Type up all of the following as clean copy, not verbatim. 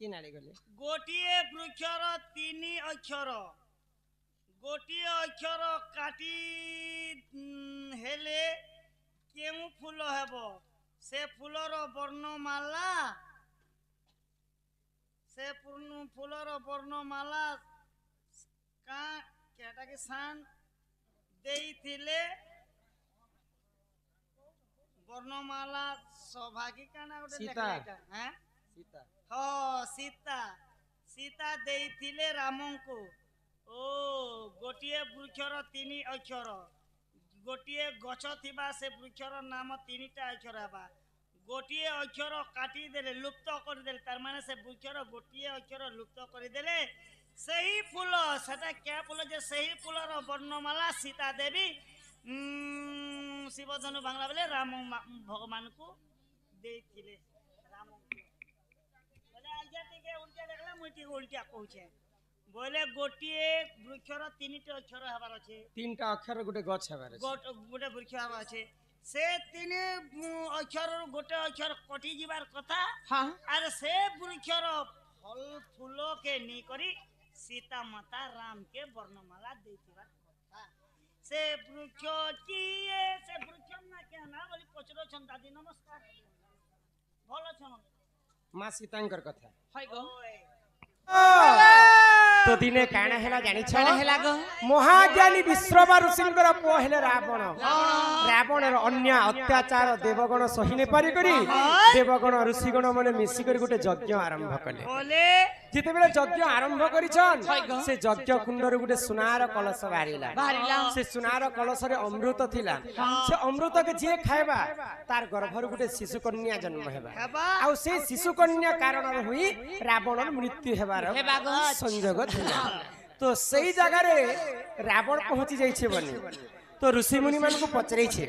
कि नाड़ी गले गोटिए वृक्षर तीन अक्षर गोटिए अक्षर काटी हेले केउ फूल हेब से फूलर वर्णमाला से फूलर वर्णमाला का केटा के सान देइथिले वर्णमाला सौभाग्य काना गोटे सीता हैं सीता हाँ सीता सीता देइथिले रामंको ओ गोटिए वृक्षर तीन अक्षर गोटिए गछ थिबा से वृक्षर नाम तीनटा अक्षर हेबा गोटिए अक्षर काटी देले लुप्त कर देले तार माने से वृक्षर गोटिए अक्षर लुप्त कर देले सही फूल सेटा क्या फूल जे सही फूलर वर्णमाला सीता देवी शिवधनु बांगला बेले राम भगवान को देइथिले राम बोले आज्ञा टिके उल्टा देखला मुई उल्टा कहूछे बोले गोटिए वृक्षर तीनटा अक्षर हेबार अछि तीनटा अक्षर गोटे गछ हेबार अछि गोटे वृक्ष हेबार अछि से तीन अक्षर गोटे अक्षर कटि जीवार कथा हां अरे से वृक्षर फल फूल के नी करी सीता माता राम के वर्णमाला देइथिबार कथा से वृक्ष किए से वृक्ष ना के ना बोली पचरो छन दादी नमस्कार भलो छन मां सीतांकर कथा हाय गो तो दिने काना हेला जानि छ काना हेला गो महाज्ञानी विश्ववा ऋषिंकर पुओ हेले रावण रावणर अन्य अत्याचार देवगण सही ने पारि करी देवगण ऋषिगण माने मिसी करी गोटे यज्ञ आरंभ कले बोले जेते बेले यज्ञ आरंभ करिछन से यज्ञ कुंडर गोटे सुनार कलश बारिला से सुनार कलश रे अमृत थिला से अमृत के जे खाइबा तार गर्भर गोटे शिशु कन्या जन्म हेबा आ से शिशु कन्या कारण होई रावणर मृत्यु हेबार संयोग थिला तो सही जगह रे रावण पहुंची जाई छे बनी तो ऋषि मुनि मान को पचरै छे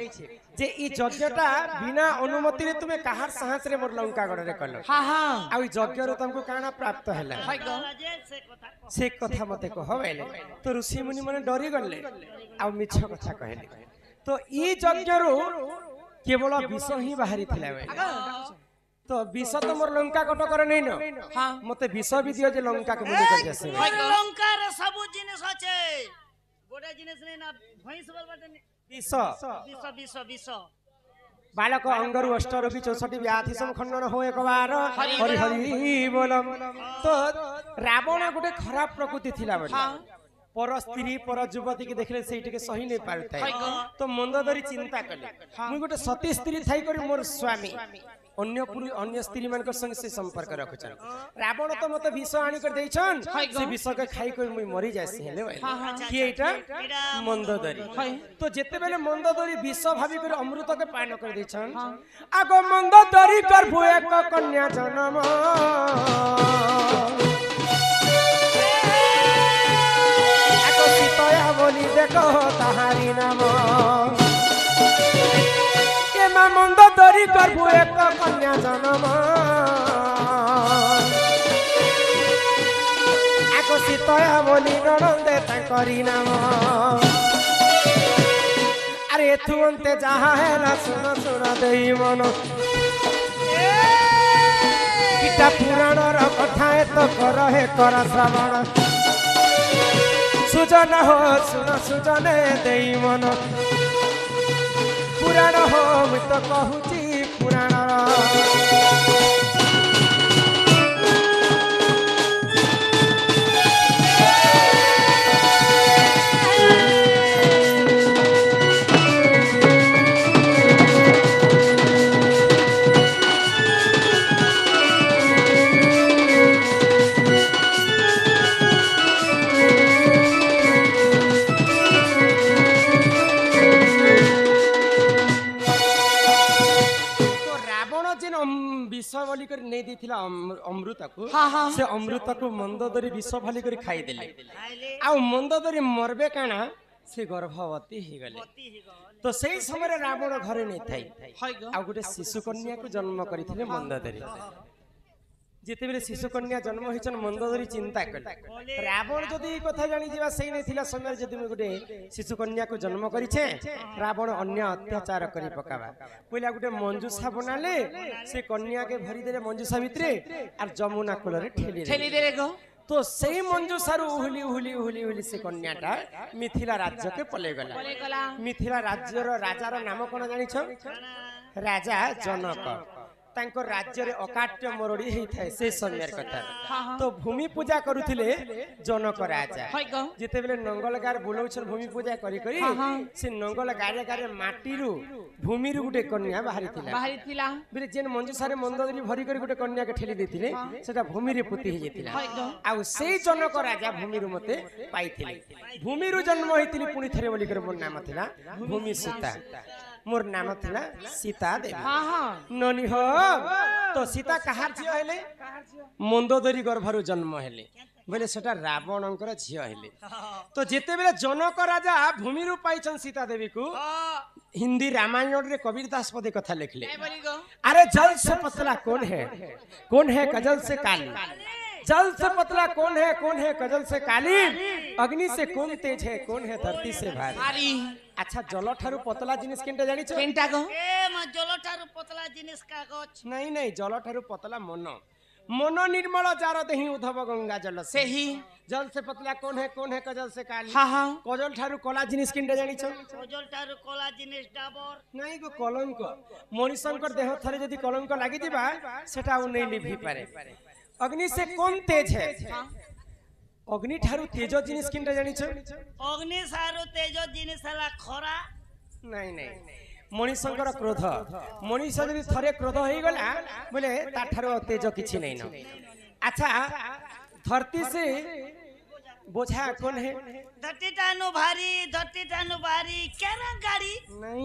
जे ई यज्ञटा बिना अनुमति रे तुमे कहार साहस रे मोर लंका गड़ रे कलो हां हां आ ई यज्ञ रो तुमको काना प्राप्त हैला से कथा मते कह बेले तो ऋषि मुनि माने डरी गले आ मिछ कथा कहले तो ई यज्ञ रो केवल विष ही बाहरी थिला बे तो विष तो मोर लंका कट करे नै न हां मते विष भी दियो जे लंका के मुनि कर जसे लंका रे सब जिनिस আছে गोटे जिनिस नै ना भैंस बलबटे विष विष विष विष बालक अंगरु अष्टरोगी 64 व्याधि सम खंडन हो एक बार हरि हरि बोलम तो रावण गोटे खराब प्रकृति थिला बे पर स्त्री पर युवती के देखले सेठी के सही नै पारथाय तो मंदोदरी चिंता कले मु गोटे सती स्त्री थाई करी मोर स्वामी अन्य स्त्री मान संग से संपर्क रखछन रावण तो मते विष आनी कर दैछन से विष के खाई कोई मुई मरी जायसी हेले कि एटा मंदोदरी तो जेते बेले मंदोदरी विष भाभी कर अमृत के पान कर दैछन आगो मंदोदरी कर भु एक कन्या जन्म आको सीतया बोली देखो ताहारी नाम मंदोदरी करबु एक कन्या जन्म आको सीतया बोली ननंदे ताकरी नाम अरे तू अंते जहा है ना सुन सुन देई मन गीता पुराण र कथा तो कर हे कर श्रवण सुजन हो सुन सुजने देई मन पुराण हो मैं तो कहूची पुराण विष बोली कर नहीं देथिला अमृत को से अमृत को मंदोदरी विष भाली कर खाई देले आ मंदोदरी मरबे काना से गर्भवती ही गले तो सही समय रावण घरे नहीं थाई आ गोटे शिशु कन्या को जन्म करथिले मंदोदरी যেতেবেলে শিশু কন্যা জন্ম হয়েছেন মন্দোদরী চিন্তা কলে রাবণ যদি এই কথা জানি যা সেই নেই সময় যদি গোটে শিশু কন্যাকে জন্ম করেছে রাবণ অন্য অত্যাচার করে পকাবা পইলা গোটে মঞ্জুষা বনালে সে কন্যাকে ভরি দেলে মঞ্জুষা ভিতরে আর যমুনা কূলরে ঠেলি দেলে তো সেই মঞ্জুষারু উহুলি উহুলি উহুলি উহুলি সে কন্যাটা মিথিলা রাজ্যকে পলে গলা মিথিলা রাজ্যর রাজার নাম কোন জানিছ রাজা জনক তাଙ୍କ ରାଜ୍ୟରେ ଅକାଟ୍ୟ ମରଡି ହେଇଥାଏ ସେ ସମୟର କଥା ତ ଭୂମି ପୂଜା କରୁଥିଲେ ଜନକ ରାଜା ଯେତେବେଳେ ନଙ୍ଗଲ ଗାର ବୁଲଉଛନ୍ ଭୂମି ପୂଜା କରି କରି ସେ ନଙ୍ଗଲ ଗାରେ ଗାରେ ମାଟିରୁ ଭୂମିରୁ ଗୋଟେ କନ୍ୟା ବାହାରିଥିଲା ବେଲେ ଯେନ୍ ମଞ୍ଜୁଷାରେ ମନ୍ଦୋଦରୀ ଭରି କରି ଗୋଟେ କନ୍ୟାକେ ଠେଲି ଦେଇଥିଲେ ସେଟା ଭୂମିରେ ପୋତି ହେଇଯାଇଥିଲା ଆଉ ସେଇ ଜନକ ରାଜା ଭୂମିରୁ ମତେ ପାଇଥିଲେ ଭୂମିରୁ ଜନ୍ମ ହେଇଥିଲି ପୁଣି ଥରେ ବୋଲି କରି ମୋର ନାମ ଥିଲା ଭୂମି ସୀତା मोर नाम थिला सीता देवी ननी हो तो सीता कहार झियो हेले मंदोदरी गर्भरु जन्म हेले बोले सेटा रावणंकर झियो हेले तो जेते बेले जनक राजा भूमि रु पाइछन सीता देवी को हिंदी रामायण रे कबीर दास पदे कथा लिखले अरे जल से पतला कौन है कजल से काली जल से पतला कौन है कजल से काली अग्नि से कौन तेज है कौन है धरती से भारी अच्छा जल ठारू पतला जिनिस केनटा जानिछ केनटा को ए म जल ठारू पतला जिनिस कागज नहीं जल ठारू पतला मन निर्मल जार देहि उद्धव गंगा जल से ही जल से पतला कौन है कजल से काली कजल ठारू कला जिनिस केनटा जानिछ कजल ठारू कला जिनिस डाबर नहीं गो कलंक मनुष्यंकर देह थरे जदी कलंक लागि दिबा सेटा उ नहीं लिभि पारे अग्नि से कौन तेज है अग्नि ठारू तेज जिनिस किनटा जानिछ अग्नि सारू तेज जिनिस हला खरा नहीं मनुष्यंकर क्रोध मनुष्य जदी थरे क्रोध होई गला बोले ता ठारू तेज किछि नहीं न अच्छा धरती से बोझा कौन है धरती टानु भारी केरा गाड़ी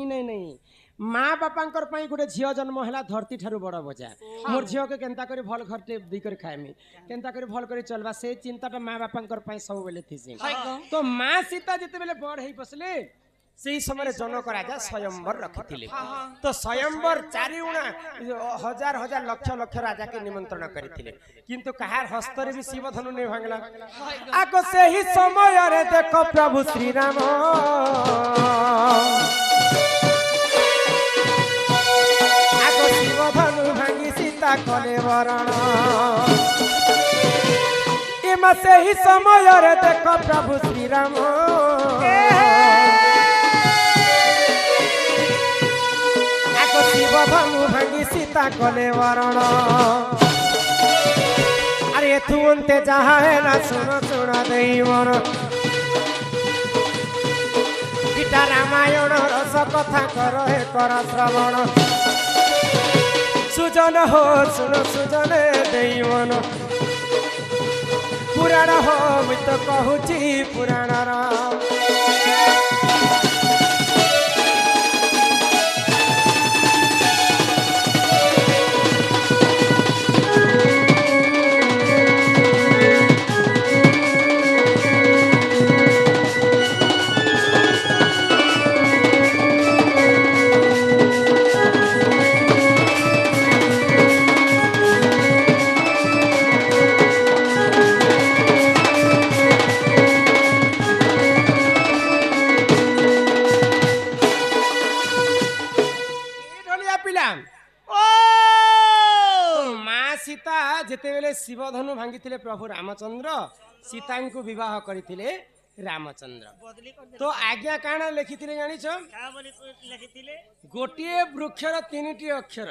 नहीं माँ बापांकर पई गुटे झियो जन्म हैला धरती ठारू बड़ बोझा मोर झियो के केनता करी भल घरटे दी कर खाएमी केनता करी भल करी चलबा से चिंताटा माँ बापांकर पई सब बेले थिसी तो माँ सीता जते बेले बड़ हेई बसले सेही समय जनक राजा स्वयंवर रखिथिले तो स्वयंवर चारिउणा हजार हजार लक्ष लक्ष राजा के निमंत्रण करिथिले किंतु कहार हस्तरे भी शिव धनु नै भांगला आको सेही समय रे देखो प्रभु श्री राम धनु भांगी सीता कले वरण इमा से ही समय रे देख प्रभु श्री राम आको शिव धनु भांगी सीता कले वरण अरे तू अंते जहा है ना सुन देई मोर गीता रामायण रस कथा कर श्रवण सुजन हो सुन सुजन देवन पुराण हो मुई तो कहूची पुराण जेतेबेले शिव धनु भांगी प्रभु रामचंद्र सीता को विवाह करथिले रामचंद्र तो आज्ञा काना लिखिथिले जानिछ गोटिए वृक्षर तीनटी अक्षर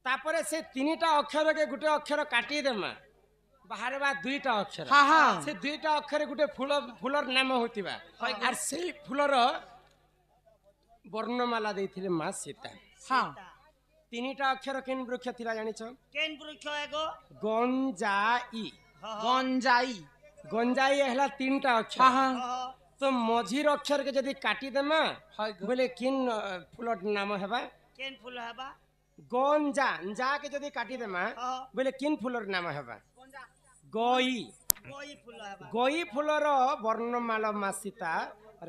तापरे से तीनटा अक्षर के गुटे अक्षर काटी देमा बाहर बा दुईटा अक्षर से दुईटा अक्षर गुटे फूलर नाम होतिबा और से फूलर वर्णमाला देथिले मां सीता तीनटा अक्षर केन वृक्ष थिला जानिछ केन वृक्ष एगो गंजाई हला तीनटा अक्षर तो मझीर अक्षर के जदी काटी देमा बोले किन फूलर नाम हेबा केन फूल हेबा गंजा के जदी काटी देमा बोले किन फूलर नाम हेबा गई फूलर वर्णमाला मा सीता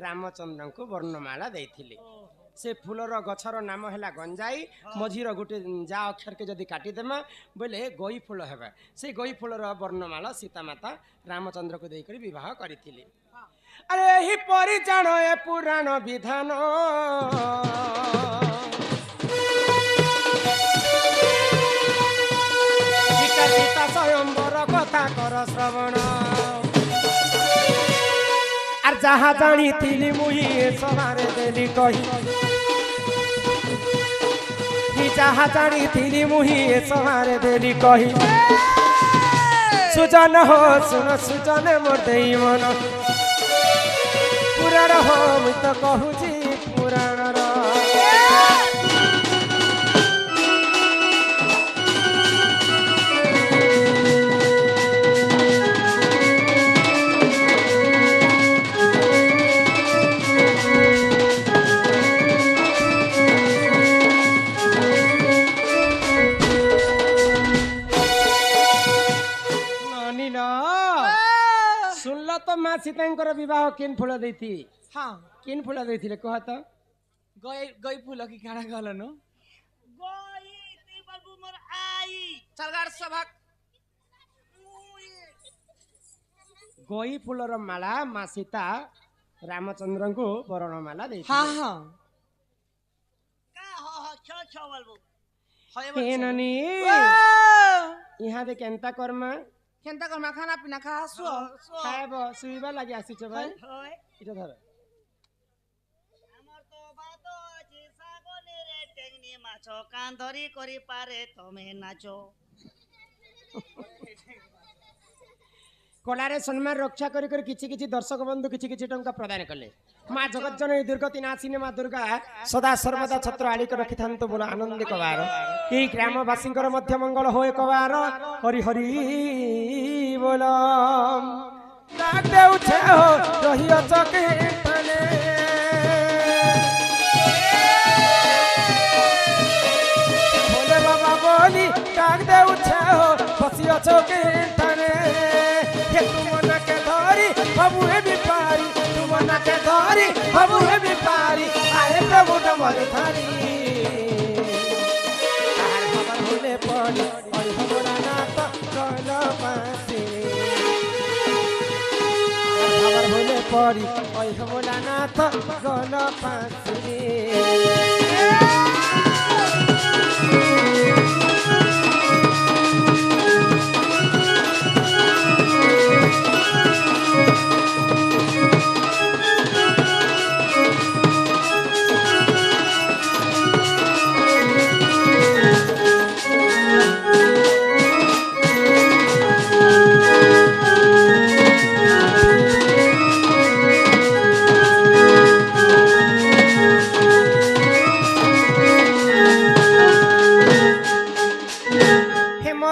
रामचंद्र को वर्णमाला देथिले से फूलर गछर नाम है गंजाई मझीर गोटे जा अक्षर के जदि काटिदेमा बोले गई फूल है से गई फूलर वर्णमाला सीतामाता रामचंद्र को देकर विवाह करथिले। अरे ही परिजान ए पुराण विधान सीता स्वयंवर कथा कर श्रवण आर जहा जानी थिली मुही सवारे देली कही जहा जानी थिली मुही सवारे देली कही सुजन हो सुन सुजन मोर देई मन पुराण हो मु तो कहूची पुराण तो माँ सीता विवाह किन फूल देती हाँ किन फूल देती कह तो गई गई फूल की काढ़ा गलन गई ती बाबू मोर आई सरकार सभा गई फूलर माला माँ सीता रामचंद्र को वरणमाला देती हाँ हाँ का हो छ छ बाबू हे ननी यहाँ दे केंता कर्मा केंता कर्मा खाना पीना खा सो खाएब सुइबा लागि आसीछ भाई होय इटा धर हमर तो बातो अछि सागने रे टेंगनी माछो कान धरी करी पारे तमे नाचो कलारे सम्मान रक्षा करी करी किछि किछि दर्शक बंधु किछि किछि टंका प्रदान कले माँ जगत जननी दुर्गति नाशिनी माँ दुर्गा सदा सर्वदा छत्र आड़िक रखि थांतो बोल आनंद कबार एई ग्रामवासी मध्य मंगल होए कबार हरि हरि बोल डाक देउछे हो रहियो चके तने भोले बाबा बोली डाक देउछे हो बसियो चके तने तुमना के धरी बाबू हे बिपारी तुमना के धरी बाबू हे बिपारी आए प्रभु डमर धारी आर खबर होले पड़ी और हमरा नाथ कल पासी खबर होले पड़ी और हमरा नाथ कल पासी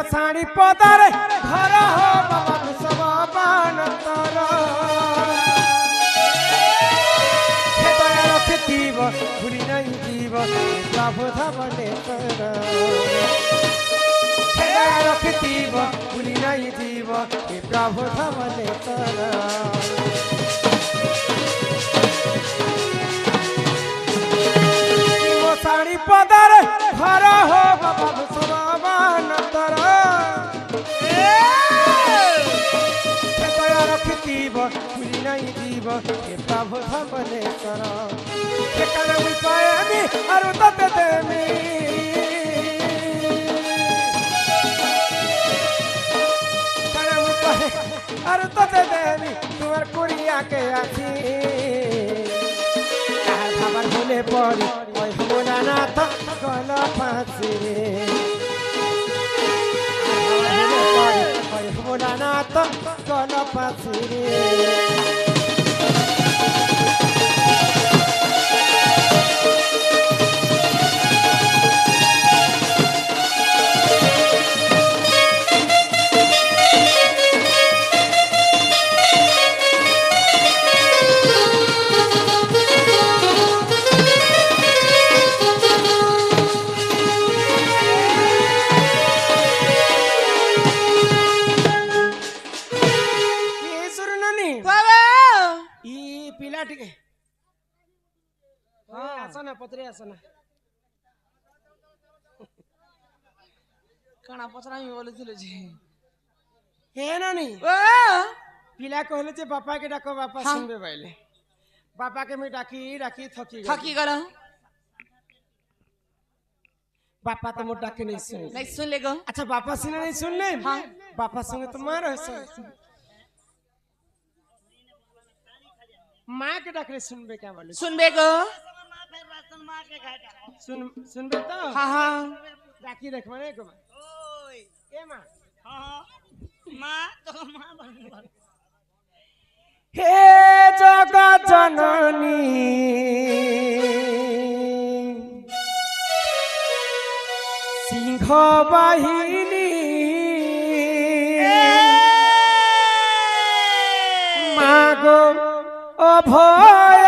साड़ी पदर घर हो बाबा सब बान तर खेतया रखिथिब भूली नहीं जीव प्रभु धबले तर खेतया रखिथिब भूली नहीं जीव प्रभु धबले तर साड़ी पदर घर हो बाबा सब बान तर रखिथिब भूली नहीं जीव प्रभु धबले तर ठेकाना पाएमी और तते देमी और तते देमी तुम्हार कुड़िया के आखी खबर भूले पड़ी ओई हमरा नाथ कल पासी ओई हमरा नाथ कल पासी পত্রে আসে না কানা পচরামি বলেছিল যে হে নানি ও পিলা কহিলে যে বাপাকে ডাকো বাপা হ্যাঁ। শুনবে পাইলে বাপাকে আমি ডাকি ডাকি থকি গেলি। থাকি গেল বাপা তো মোর ডাকে নেই শুনি নাই শুনলে গো আচ্ছা বাপা শুনে নেই শুনলেন হ্যাঁ। বাপার সঙ্গে তোমার হয়েছে মাকে ডাকলে শুনবে কে বলে শুনবে গো मा फिर राशन माँ के घाटा শুনবে তো হ্যাঁ হ্যাঁ ডাকি দেখবে না গো মা ओए এ মা हाँ माँ तो माँ बन হে জগৎ জননী সিংহ বাহিনী মাগো অভয়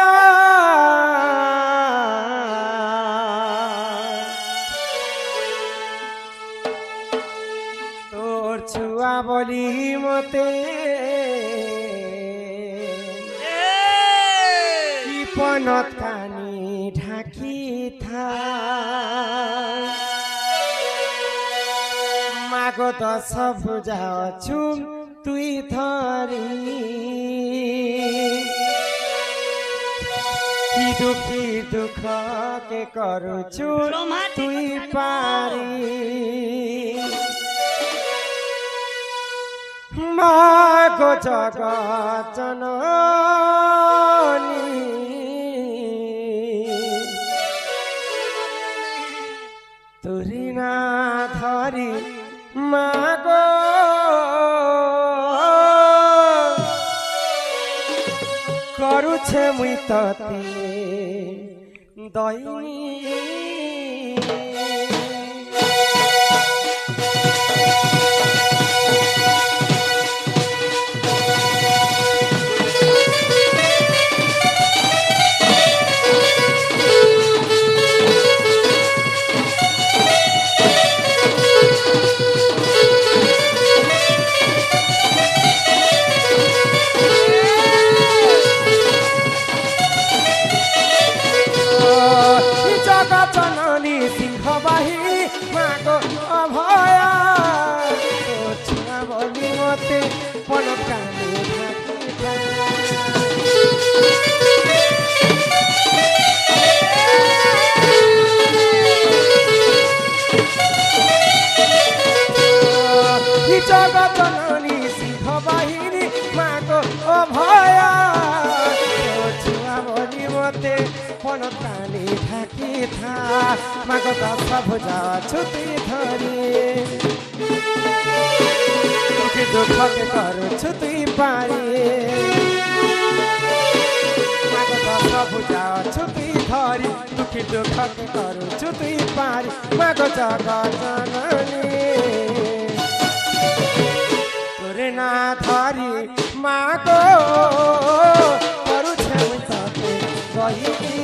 তোর ছুয়া বলি মতে বিপনত কানি ঢাকি থা মাগো দশ পূজা অছুম তুই ধরি কি দুঃখী দুঃখ কে করুছু তুই পারি মাগো জগৎ জননী তুরি না ধরি মাগো করুছে মুই ততে দৈনী জগৎ জননী সিংহ বাহিনী মাগো অভয়া ছুয়া বলি মতে পলক কানে জগৎ জননী সিংহ বাহিনী মাগো অভয়া ছুয়া বলি মতে পলক কানে ঢাকি থা মাগো দশ ভুজা ছুটি ধরি দুঃখী দুঃখকে করুছু তুই পারি মাগো দশ ভুজা ছুটি ধরি দুঃখী দুঃখকে করুছু তুই পারি মাগো জগৎ জননী তোরে না ধরি মাগো করুছে মুই ততে কহিনি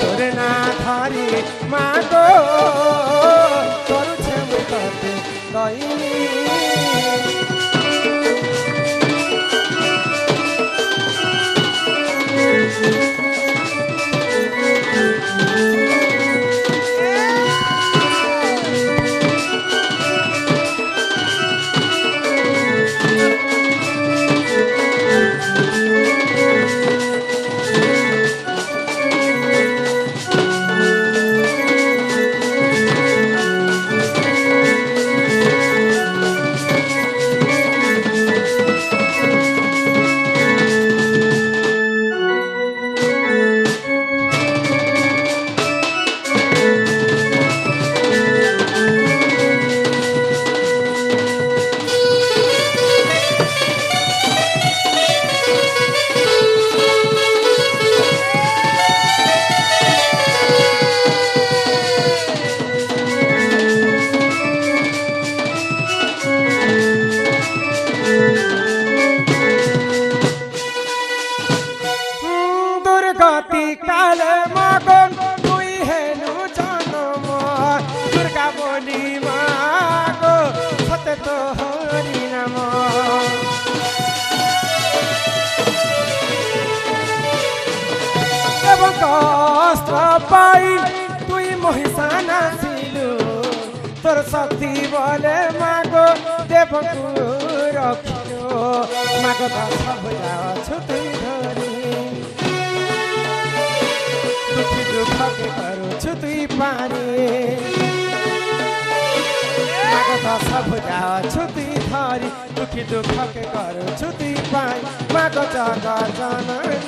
তোরে না ধরি মাগো করুছে মুই ততে কহিনি পাই তুই মহিষানা ছিলু তোর শক্তি বলে মাগো দেবকু রখিলো মাগো দাস ভয়া অছু তুই ধরি দুঃখী দুঃখকে করুছু তুই পারে মাগো দাস ভয়া অছু তুই ধরি দুঃখী দুঃখকে করুছু তুই পাই মাগো জগৎ জননী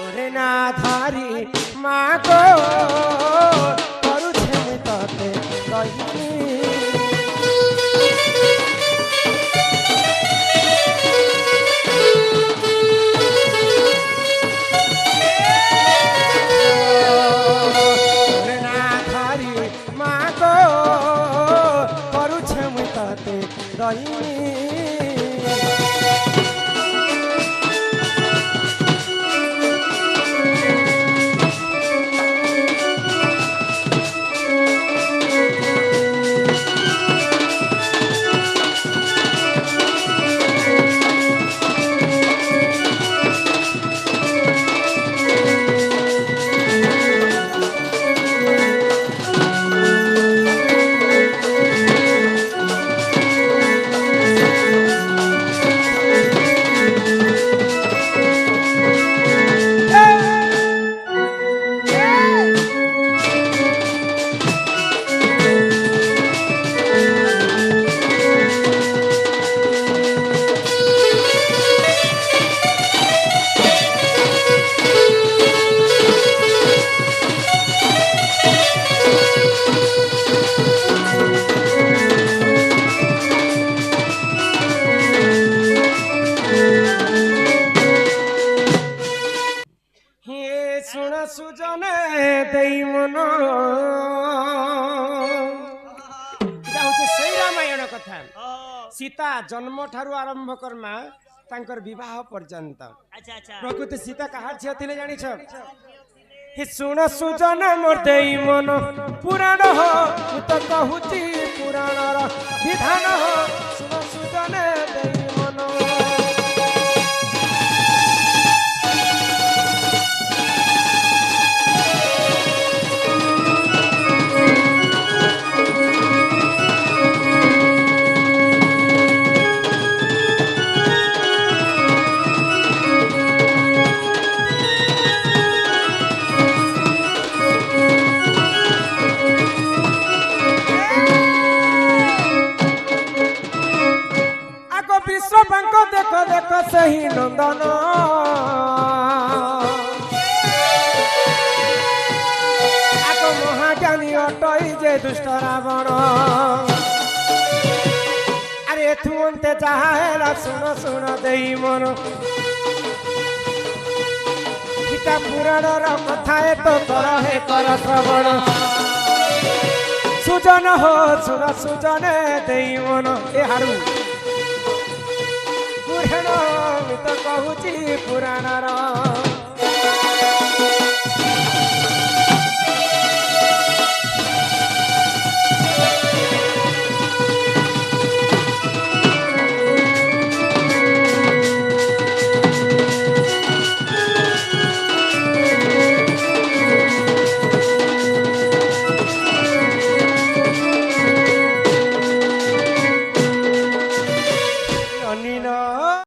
ওরে না ধারি মাগো করুছে মুই ততে কহিনি ওরে না ধারি মাগো করুছে মুই ততে দহিনী শুণ সুজনে দেই মন এটা হচ্ছে সেই রামায়ণ কথা সীতা জন্ম ঠারু আরম্ভ কর্মা তাঙ্কর বিবাহ পর্যন্ত আচ্ছা আচ্ছা প্রকৃতি সীতা কাহার ঝিও ଥିଲେ জানিছ হে শুণ সুজন মোর দেই মন পুরাণ হো মু তো কহুছি পুরাণর বিধান হো শুণ সুজনে দেই মন বিশ্ববাঙ্ক দেখ দেখ সেই নন্দন আগ মহাজ্ঞানী অটই যে দুষ্ট রাবণ আরে এথু অন্তে যাহা হেলা শুণ শুণ দেই মন গীতা পুরাণর কথা এত কর হে কর শ্রবণ সুজন হো শুণ সুজনে দেই মন এ হারু পুরাণ তো কହୁছি পুରାଣର